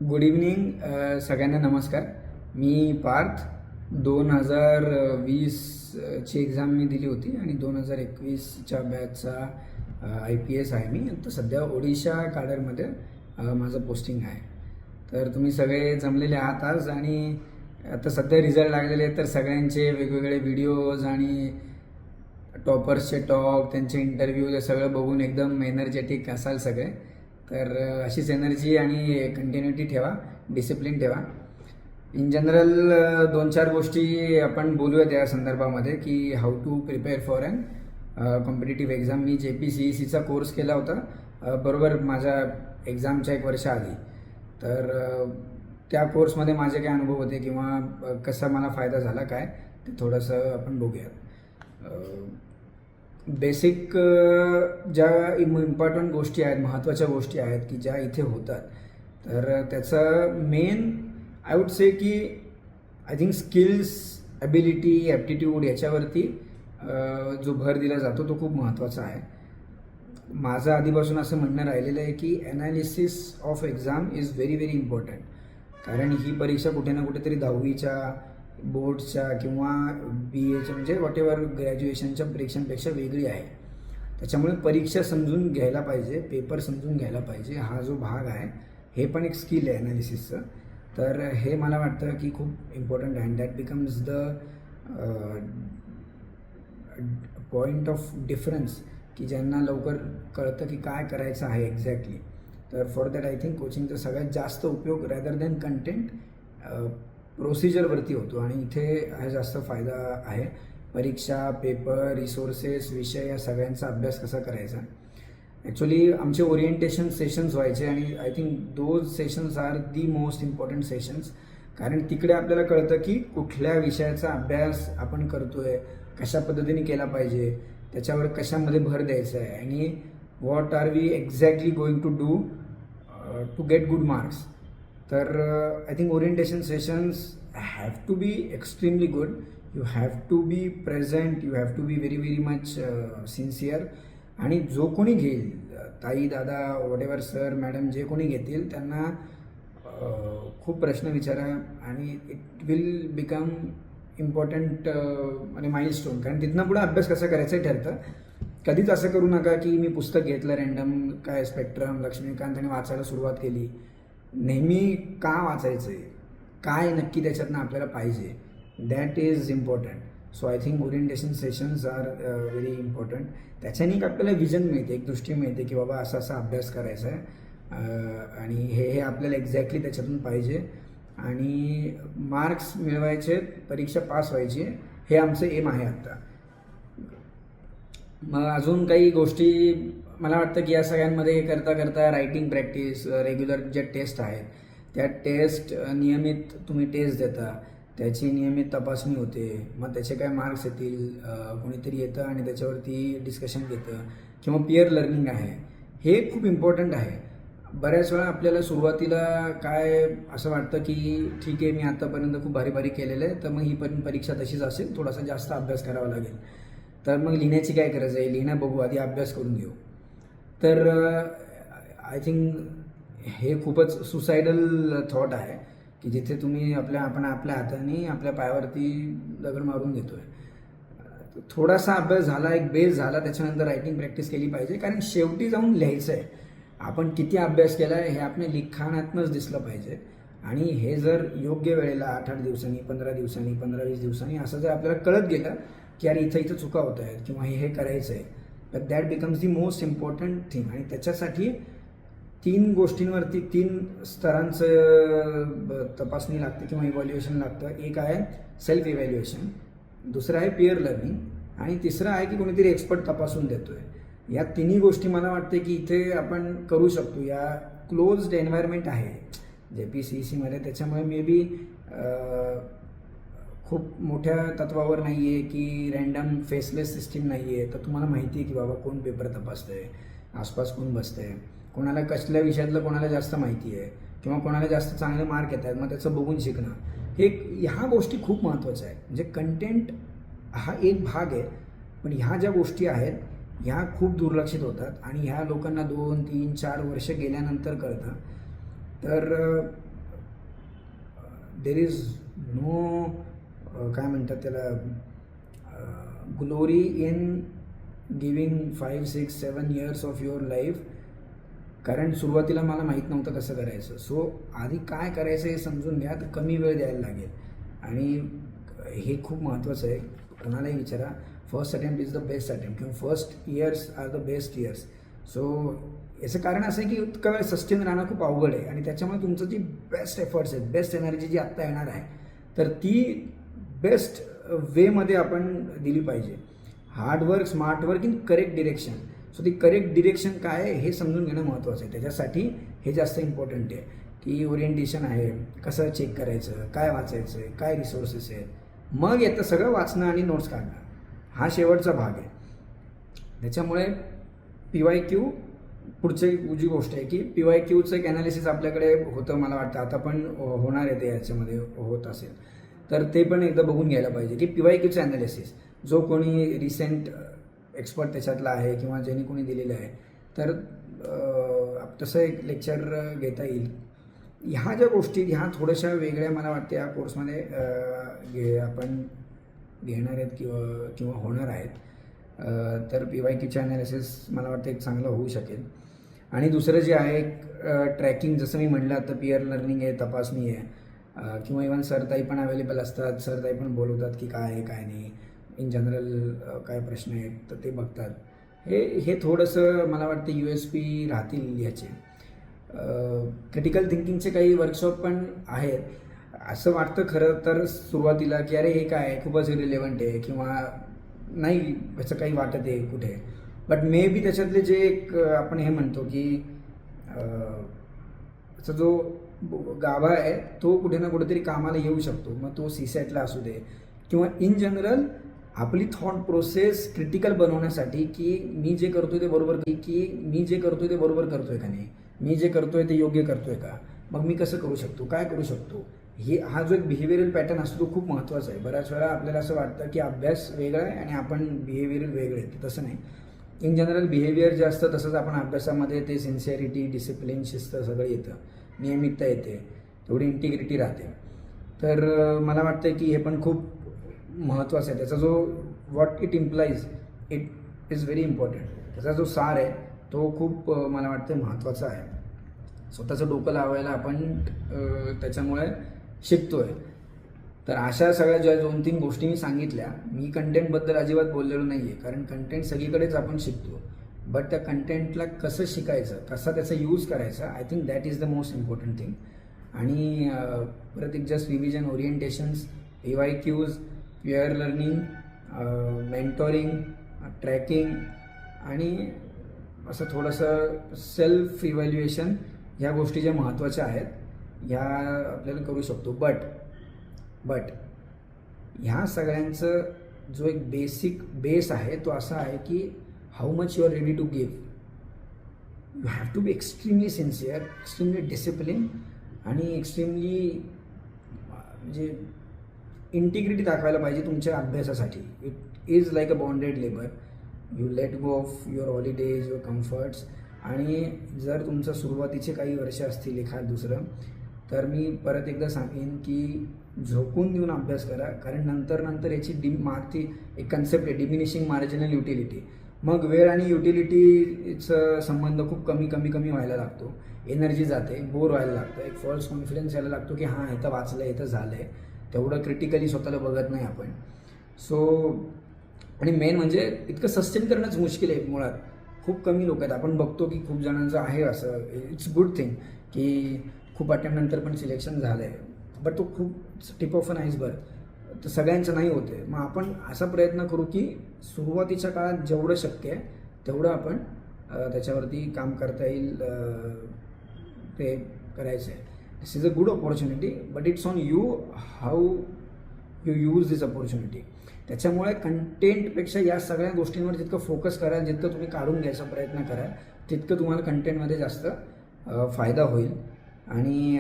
Good evening सगळ्यांना नमस्कार. मी Parth. 2020ची exam मी दिली होती आणि 2021च्या बॅचचा IPS आहे मी. आता सध्या ओडिशा काडरमध्ये माझं पोस्टिंग आहे. तर तुम्ही सगळे जमलेले आहात आज आणि आता सध्या रिझल्ट लागलेले आहेत, तर सगळ्यांचे वेगवेगळे व्हिडिओज आणि टॉपर्सचे टॉक, त्यांचे इंटरव्ह्यू हे सगळं बघून एकदम एनर्जेटिक असाल सगळे. तर अशीच एनर्जी आणि कंटिन्युटी ठेवा, डिसिप्लिन ठेवा. इन जनरल 2-4 गोष्टी आपण बोलूयात या संदर्भामध्ये की how to prepare for an competitive exam. मी JPCECचा कोर्स केला होता बरोबर माझ्या एक्झामच्या 1 वर्ष आधी. तर त्या कोर्समध्ये माझे काय अनुभव होते किंवा कसा मला फायदा झाला काय ते थोडंसं आपण बघूयात. बेसिक ज्या इम्पॉर्टंट गोष्टी आहेत, महत्त्वाच्या गोष्टी आहेत की ज्या इथे होतात, तर त्याचं मेन आय वुड से की I think skills, ability, aptitude याच्यावरती जो भर दिला जातो तो खूप महत्त्वाचा आहे. माझं आधीपासून असं म्हणणं राहिलेलं आहे की analysis of exam is very very important. कारण ही परीक्षा कुठे ना कुठेतरी 10वीच्या बोर्डच्या किंवा BAच्या म्हणजे वॉटेवर ग्रॅज्युएशनच्या परीक्षांपेक्षा वेगळी आहे. त्याच्यामुळे परीक्षा समजून घ्यायला पाहिजे, पेपर समजून घ्यायला पाहिजे. हा जो भाग आहे हे पण एक स्किल आहे ॲनालिसिसचं. तर हे मला वाटतं की खूप इम्पॉर्टंट आहे. And that becomes the point of difference की ज्यांना लवकर कळतं की काय करायचं आहे एक्झॅक्टली. तर फॉर दॅट आय थिंक कोचिंगचा सगळ्यात जास्त उपयोग रॅदर दॅन कंटेंट प्रोसिजरवरती होतो आणि इथे हा जास्त फायदा आहे. परीक्षा, पेपर, रिसोर्सेस, विषय या सगळ्यांचा अभ्यास कसा करायचा. ॲक्च्युली आमचे ओरिएंटेशन सेशन्स व्हायचे आणि I think those sessions are the most important sessions. कारण तिकडे आपल्याला कळतं की कुठल्या विषयाचा अभ्यास आपण करतो आहे, कशा पद्धतीने केला पाहिजे, त्याच्यावर कशामध्ये भर द्यायचा आहे आणि what are we exactly going to do to get good marks. तर I think orientation sessions have to be extremely good. You have to be present, you have to be very very much sincere. आणि जो कोणी घेईल, ताई, दादा, whatever, sir, madam, जे कोणी घेतील त्यांना खूप प्रश्न विचारा आणि इट विल बिकम इम्पॉर्टंट आणि माइलस्टोन. कारण तिथनं पुढे अभ्यास कसा करायचं ठरतं. कधीच असं करू नका की मी पुस्तक घेतलं रँडम, काय स्पेक्ट्रम, लक्ष्मीकांत आणि वाचायला सुरुवात केली. नेहमी का वाचायचं आहे, काय नक्की त्याच्यातनं आपल्याला पाहिजे, that is important. So I think orientation sessions are very important. त्याच्याने एक आपल्याला विजन मिळते, एक दृष्टी मिळते की बाबा असा असा अभ्यास करायचा आहे आणि हे आपल्याला एक्झॅक्टली त्याच्यातून पाहिजे आणि मार्क्स मिळवायचे, परीक्षा पास व्हायची, हे आमचं एम आहे आत्ता. मग अजून काही गोष्टी मला वाटतं की या सगळ्यांमध्ये करता करता रायटिंग प्रॅक्टिस, रेग्युलर ज्या टेस्ट आहेत त्या टेस्ट नियमित तुम्ही टेस्ट देता, त्याची नियमित तपासणी होते. मग त्याचे काय मार्क्स येतील, कोणीतरी येतं आणि त्याच्यावरती डिस्कशन घेतं किंवा पिअर लर्निंग आहे, हे खूप इम्पॉर्टंट आहे. बऱ्याच वेळा आपल्याला सुरुवातीला काय असं वाटतं की ठीक आहे, मी आत्तापर्यंत खूप भारी भारी केलेलं आहे, तर मग ही पण परीक्षा तशीच असेल, थोडासा जास्त अभ्यास करावा लागेल. तर मग लिहिण्याची काय गरज आहे, लिहिणं बघू, आधी अभ्यास करून घेऊ. तर आय थिंक हे खूपच सुसायडल थॉट आहे की जिथे तुम्ही आपण आपल्या हाताने आपल्या पायावरती दगड मारून घेतो आहे. थोडासा अभ्यास झाला, एक बेस झाला, त्याच्यानंतर रायटिंग प्रॅक्टिस केली पाहिजे. कारण शेवटी जाऊन लिहायचं आहे. आपण किती अभ्यास केला आहे हे आपल्या लिखाणातनंच दिसलं पाहिजे. आणि हे जर योग्य वेळेला 8-8 दिवसांनी, 15 दिवसांनी, 15-20 दिवसांनी असं जर आपल्याला कळत गेलं की अरे इथं चुका होत आहेत किंवा हे करायचं आहे, तर that becomes the most important thing. आणि त्याच्यासाठी 3 गोष्टींवरती 3 स्तरांचं तपासणी लागते किंवा इव्हॅल्युएशन लागतं. एक आहे सेल्फ इव्हॅल्युएशन, दुसरं आहे पिअर लर्निंग आणि तिसरं आहे की कोणीतरी एक्सपर्ट तपासून देतो आहे. या तिन्ही गोष्टी मला वाटते की इथे आपण करू शकतो. या क्लोज्ड एन्व्हायरमेंट आहे JPCECमध्ये, त्याच्यामुळे मे बी खूप मोठ्या तत्वावर नाही आहे की रँडम फेसलेस सिस्टीम नाही आहे. तर तुम्हाला माहिती आहे की बाबा कोण पेपर तपासतं आहे, आसपास कोण बसतं आहे, कोणाला कसल्या विषयातलं कोणाला जास्त माहिती आहे किंवा कोणाला जास्त चांगले मार्क येत आहेत, मग त्याचं बघून शिकणं, हे ह्या गोष्टी खूप महत्त्वाच्या आहेत. म्हणजे कंटेंट हा एक भाग आहे, पण ह्या ज्या गोष्टी आहेत ह्या खूप दुर्लक्षित होतात आणि ह्या लोकांना 2, 3, 4 वर्ष गेल्यानंतर कळतं. तर देर इज नो काय म्हणतात त्याला glory in giving 5, 6, 7 years of your life. कारण सुरुवातीला मला माहीत नव्हतं कसं करायचं. सो आधी काय करायचं हे समजून घ्या, तर कमी वेळ द्यायला लागेल. आणि हे खूप महत्त्वाचं आहे. कोणालाही विचारा, first attempt is the best attempt किंवा first years are the best years. So याचं कारण असं आहे की इतका वेळ सस्टेन राहणं खूप अवघड आहे. आणि त्याच्यामुळे तुमचं जी बेस्ट एफर्ट्स आहेत, बेस्ट एनर्जी जी आत्ता येणार आहे, तर ती बेस्ट वेमध्ये आपण दिली पाहिजे. Hard work, smart work in correct direction. So ती करेक्ट डिरेक्शन काय आहे हे समजून घेणं महत्त्वाचं आहे. त्याच्यासाठी हे जास्त इम्पॉर्टंट आहे की ओरिएंटेशन आहे, कसं चेक करायचं, काय वाचायचं आहे, काय रिसोर्सेस आहेत. मग येतं सगळं वाचणं आणि नोट्स काढणं, हा शेवटचा भाग आहे. त्याच्यामुळे PYQ पुढची जी गोष्ट आहे की PYQचं एक ॲनालिसिस आपल्याकडे होतं, मला वाटतं आता पण होणार आहे, ते याच्यामध्ये होत असेल तर ते पण एकदा बघून घ्यायला पाहिजे की PYQचं ॲनालिसिस जो कोणी रिसेंट एक्सपर्ट त्याच्यातला आहे किंवा ज्यांनी कोणी दिलेलं आहे, तर तसं एक लेक्चर घेता येईल. ह्या ज्या गोष्टी ह्या थोड्याशा वेगळ्या मला वाटते या कोर्समध्ये आपण घेणार आहेत किंवा होणार आहेत. तर PYQचे ॲनालिसिस मला वाटतं एक चांगलं होऊ शकेल. आणि दुसरं जे आहे ट्रॅकिंग, जसं मी म्हटलं आता पीअर लर्निंग आहे, तपासणी आहे, किंवा इव्हन सरताई पण अवेलेबल असतात. सरताई पण बोलवतात की काय आहे काय नाही, इन जनरल काय प्रश्न आहेत तर ते बघतात. हे थोडंसं मला वाटतं USP राहतील याचे. क्रिटिकल थिंकिंगचे काही वर्कशॉप पण आहेत. असं वाटतं खरं तर सुरुवातीला की अरे हे काय आहे, खूपच इरिलेव्हंट आहे किंवा नाही याचं काही वाटत आहे कुठे. बट मे बी त्याच्यातले जे एक आपण हे म्हणतो की त्याचा जो गाभा आहे तो कुठे ना कुठेतरी कामाला येऊ शकतो. मग तो CSATला असू दे किंवा इन जनरल आपली थॉट प्रोसेस क्रिटिकल बनवण्यासाठी की मी जे करतोय ते बरोबर करतोय का नाही, मी जे करतोय ते योग्य करतोय का, मग मी कसं करू शकतो, काय करू शकतो, हा जो एक बिहेवियरल पॅटर्न असतो तो खूप महत्त्वाचा आहे. बऱ्याच वेळा आपल्याला असं वाटतं की अभ्यास वेगळा आहे आणि आपण बिहेवियरल वेगळे आहे. तसं नाही. इन जनरल बिहेवियर जे असतं तसंच आपण अभ्यासामध्ये ते सिन्सिअरिटी, डिसिप्लिन, शिस्त सगळं येतं, नियमितता येते, तेवढी इंटिग्रिटी राहते. तर मला वाटतं की हे पण खूप महत्त्वाचं आहे. त्याचा जो what it implies it is very important. त्याचा जो सार आहे तो खूप मला वाटतं महत्त्वाचा आहे. स्वतःचं डोकं लावायला आपण त्याच्यामुळे शिकतोय. तर अशा सगळ्या ज्या 2-3 गोष्टी मी सांगितल्या, मी कंटेंटबद्दल अजिबात बोललेलो नाही आहे, कारण कंटेंट सगळीकडेच आपण शिकतो. बट त्या कंटेंटला कसं शिकायचं, कसा त्याचा यूज करायचा, I think that is the most important thing. आणि परत एक just revision, orientations, PYQs, peer learning, mentoring, tracking आणि असं थोडंसं सेल्फ इव्हॅल्युएशन, ह्या गोष्टी ज्या महत्त्वाच्या आहेत ह्या आपल्याला करू शकतो. बट ह्या सगळ्यांचं जो एक बेस आहे तो असा आहे की how much you are ready to give. You have to be extremely sincere, extremely discipline आणि एक्स्ट्रीमली म्हणजे इंटिग्रिटी दाखवायला पाहिजे तुमच्या अभ्यासासाठी. It is like a bonded labour. You let go of your holidays, your comforts. आणि जर तुमचं सुरुवातीचे काही वर्ष असतील एखाद दुसरं, तर मी परत एकदा सांगेन की झोकून देऊन अभ्यास करा. कारण नंतर याची ती एक कन्सेप्ट आहे, डिमिनिशिंग मार्जिनल युटिलिटी. मग वेळ आणि युटिलिटीचा संबंध खूप कमी व्हायला लागतो. एनर्जी जाते, बोर व्हायला लागतं, एक फॉल्स कॉन्फिडन्स यायला लागतो की हां इथं वाचलं, इथं झालं आहे. तेवढं क्रिटिकली स्वतःला बघत नाही आपण. सो आणि मेन म्हणजे इतकं सस्टेन करणंच मुश्किल आहे मुळात. खूप कमी लोक आहेत. आपण बघतो की खूप जणांचं आहे असं, इट्स गुड थिंग की खूप अटेम्प्टनंतर पण सिलेक्शन झालं आहे. बट तो खूप टिप ऑफ अन आईसबर्ग, तर सगळ्यांचं नाही होते. मग आपण असा प्रयत्न करू की सुरुवातीच्या काळात जेवढं शक्य आहे तेवढं आपण त्याच्यावरती काम करता येईल ते करायचं आहे. This is a good opportunity, but it's on you how you use this opportunity. त्याच्यामुळे कंटेंटपेक्षा या सगळ्या गोष्टींवर जितकं फोकस कराल, जितकं तुम्ही काढून घ्यायचा प्रयत्न कराल, तितकं तुम्हाला कंटेंटमध्ये जास्त फायदा होईल. आणि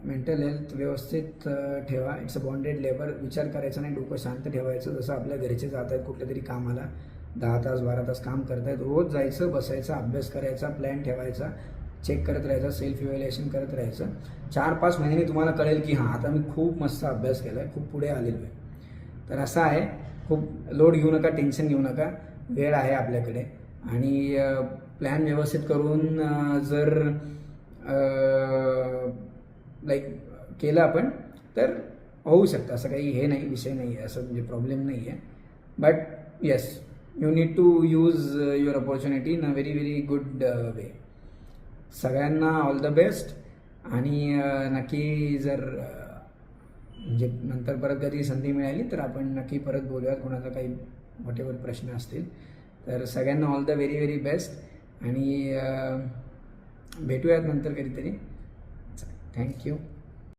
मेंटल हेल्थ व्यवस्थित ठेवा. It's a bonded labour. विचार करायचा नाही, डोकं शांत ठेवायचं. जसं आपल्या घरचे जात आहेत कुठल्या तरी कामाला, 10 तास 12 तास काम करतायत, रोज जायचं, बसायचं, अभ्यास करायचा, प्लॅन ठेवायचा, चेक करत राहायचं, सेल्फ इव्हॅल्युएशन करत राहायचं. 4-5 महिन्यांनी तुम्हाला कळेल की हां आता मी खूप मस्त अभ्यास केला आहे, खूप पुढे आलेलो आहे. तर असं आहे, खूप लोड घेऊ नका, टेन्शन घेऊ नका, वेळ आहे आपल्याकडे. आणि प्लॅन व्यवस्थित करून जर लाईक केलं आपण तर होऊ शकतं. असं काही हे नाही, विषय नाही आहे, असं म्हणजे प्रॉब्लेम नाही आहे. But yes, you need to use your opportunity in a very very good way. सगळ्यांना ऑल द बेस्ट. आणि नक्की जर म्हणजे नंतर परत कधी संधी मिळाली तर आपण नक्की परत बोलूयात, कोणाचा काही व्हॉटेवर प्रश्न असतील तर. सगळ्यांना all the very very best आणि भेटूयात नंतर कधीतरी. थँक्यू.